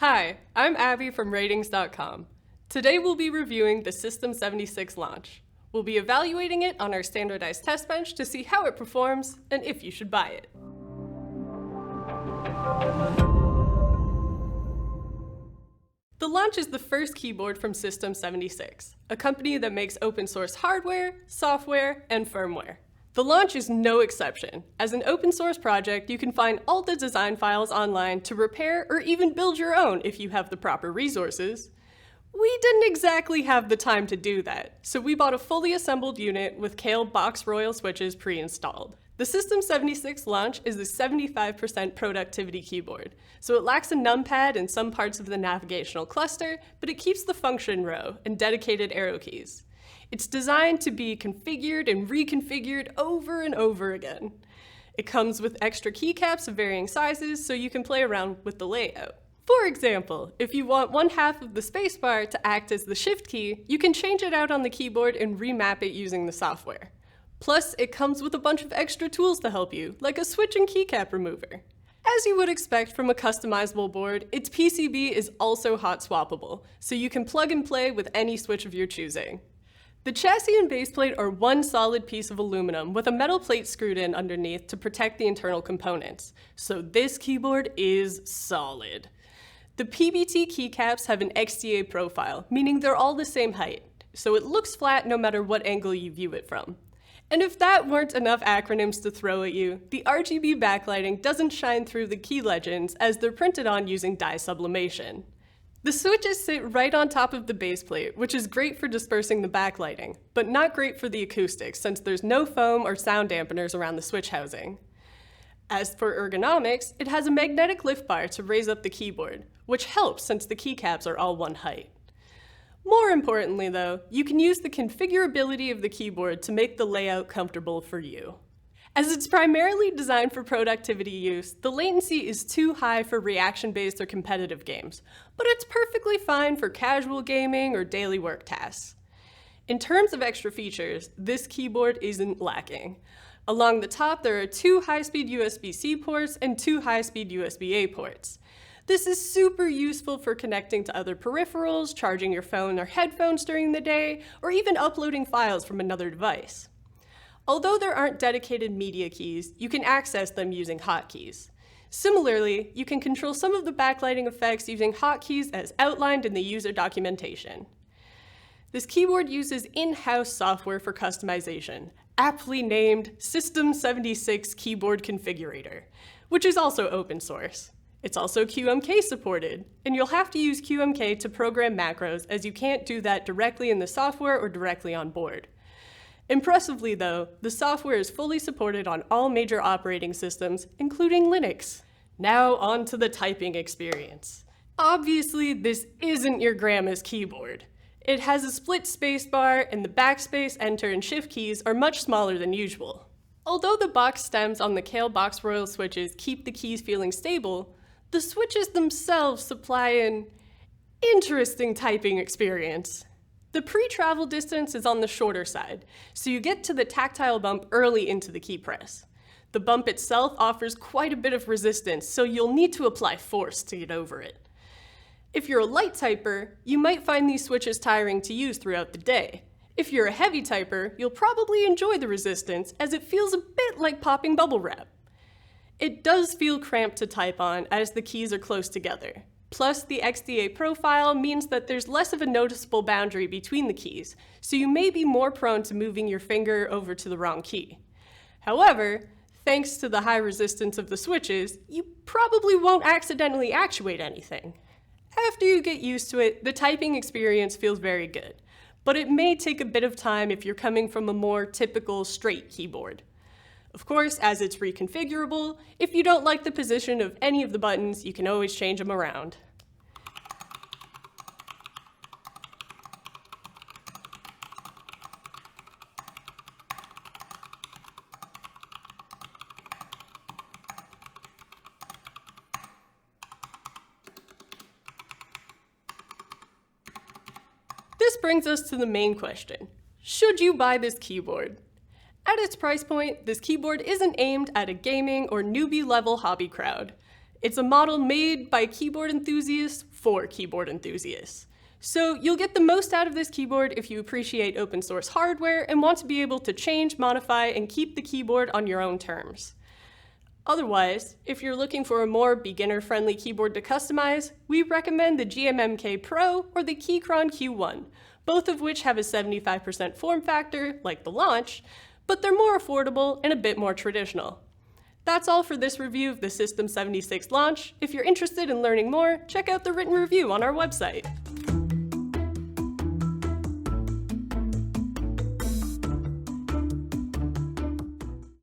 Hi, I'm Abby from RTINGS.com. Today we'll be reviewing the System76 Launch. We'll be evaluating it on our standardized test bench to see how it performs and if you should buy it. The Launch is the first keyboard from System76, a company that makes open source hardware, software, and firmware. The Launch is no exception. As an open source project, you can find all the design files online to repair or even build your own if you have the proper resources. We didn't exactly have the time to do that, so we bought a fully assembled unit with Kailh Box Royal switches pre-installed. The System76 Launch is a 75% productivity keyboard, so it lacks a numpad in some parts of the navigational cluster, but it keeps the function row and dedicated arrow keys. It's designed to be configured and reconfigured over and over again. It comes with extra keycaps of varying sizes so you can play around with the layout. For example, if you want one half of the spacebar to act as the shift key, you can change it out on the keyboard and remap it using the software. Plus, it comes with a bunch of extra tools to help you, like a switch and keycap remover. As you would expect from a customizable board, its PCB is also hot-swappable, so you can plug and play with any switch of your choosing. The chassis and baseplate are one solid piece of aluminum with a metal plate screwed in underneath to protect the internal components, so this keyboard is solid. The PBT keycaps have an XDA profile, meaning they're all the same height, so it looks flat no matter what angle you view it from. And if that weren't enough acronyms to throw at you, the RGB backlighting doesn't shine through the key legends as they're printed on using dye sublimation. The switches sit right on top of the baseplate, which is great for dispersing the backlighting, but not great for the acoustics since there's no foam or sound dampeners around the switch housing. As for ergonomics, it has a magnetic lift bar to raise up the keyboard, which helps since the keycaps are all one height. More importantly though, you can use the configurability of the keyboard to make the layout comfortable for you. As it's primarily designed for productivity use, the latency is too high for reaction-based or competitive games, but it's perfectly fine for casual gaming or daily work tasks. In terms of extra features, this keyboard isn't lacking. Along the top, there are 2 high-speed USB-C ports and 2 high-speed USB-A ports. This is super useful for connecting to other peripherals, charging your phone or headphones during the day, or even uploading files from another device. Although there aren't dedicated media keys, you can access them using hotkeys. Similarly, you can control some of the backlighting effects using hotkeys as outlined in the user documentation. This keyboard uses in-house software for customization, aptly named System76 Keyboard Configurator, which is also open source. It's also QMK supported, and you'll have to use QMK to program macros as you can't do that directly in the software or directly on board. Impressively though, the software is fully supported on all major operating systems, including Linux. Now on to the typing experience. Obviously, this isn't your grandma's keyboard. It has a split spacebar, and the backspace, enter, and shift keys are much smaller than usual. Although the box stems on the Kailh Box Royal switches keep the keys feeling stable, the switches themselves supply an interesting typing experience. The pre-travel distance is on the shorter side, so you get to the tactile bump early into the key press. The bump itself offers quite a bit of resistance, so you'll need to apply force to get over it. If you're a light typer, you might find these switches tiring to use throughout the day. If you're a heavy typer, you'll probably enjoy the resistance as it feels a bit like popping bubble wrap. It does feel cramped to type on as the keys are close together. Plus, the XDA profile means that there's less of a noticeable boundary between the keys, so you may be more prone to moving your finger over to the wrong key. However, thanks to the high resistance of the switches, you probably won't accidentally actuate anything. After you get used to it, the typing experience feels very good, but it may take a bit of time if you're coming from a more typical straight keyboard. Of course, as it's reconfigurable, if you don't like the position of any of the buttons, you can always change them around. This brings us to the main question. Should you buy this keyboard? At its price point, this keyboard isn't aimed at a gaming or newbie level hobby crowd. It's a model made by keyboard enthusiasts for keyboard enthusiasts. So you'll get the most out of this keyboard if you appreciate open source hardware and want to be able to change, modify, and keep the keyboard on your own terms. Otherwise, if you're looking for a more beginner-friendly keyboard to customize, we recommend the GMMK Pro or the Keychron Q1, both of which have a 75% form factor, like the Launch, but they're more affordable and a bit more traditional. That's all for this review of the System76 Launch. If you're interested in learning more, check out the written review on our website.